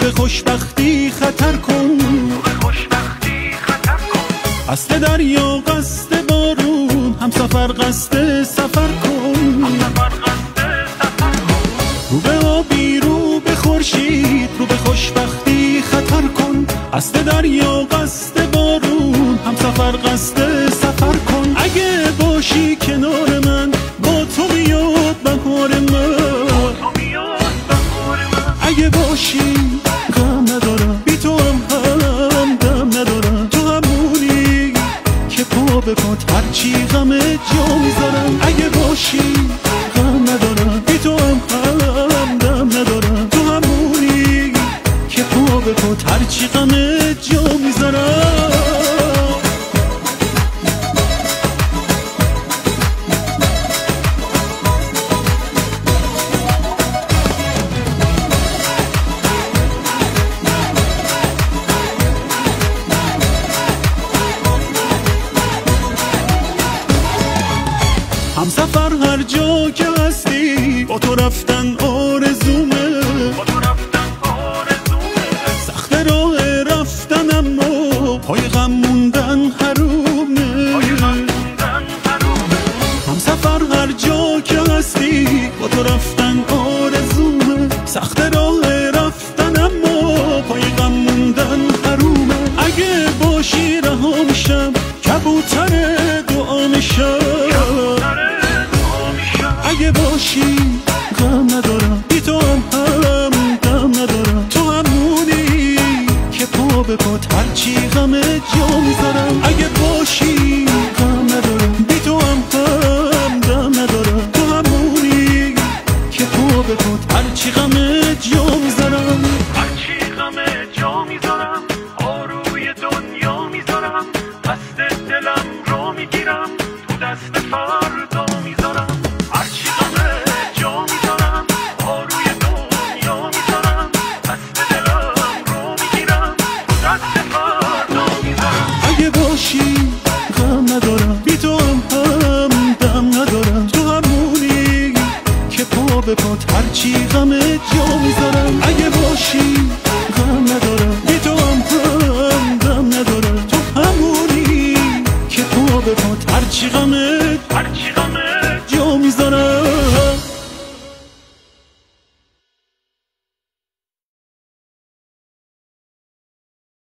به خوشبختی خطر کن، قصد دریا قصد بارون، هم سفر قصد سفر کن. رو به آبی رو به خورشید، رو به خوشبختی خطر کن، قصد دریا قصد بارون، هم سفر قصد سفر کن. اگه باشی کنار من با تو میاد بهار من، اگه باشی غم ندارم بی تو هم دم ندارم. تو همونی که پا به پات هرچی غم جا میذارم. اگه باشی غم ندارم بی تو هم دم ندارم. تو همونی که پا به پات هرچی غم جا میذارم. هم سفر هر جا که هستی، با تو رفتن آرزومه. سخت راه رفتن اما پای غم موندن حرومه. هم سفر هر جا که هستی، با تو رفتن آرزومه. سخت راه رفتن اما پای غم موندن حرومه. اگه باشی رها میشم، کبوتر دعا میشم. اگه باشی غم ندارم بی تو هم دم ندارم. تو همونی که پا به پات هرچی غم جا میذارم. اگه باشی غم ندارم بی تو هم دم ندارم. تو همونی که پا به پات هرچی غم جا میذارم. هرچی غم جا میذارم، آروی دنیا میذارم. دست دلم رو میگیرم، تو دست فردا میذارم. اگه باشی غم ندارم بی تو هم دم ندارم. تو همونی که پا به پات هرچی غم جا میذارم. اگه باشی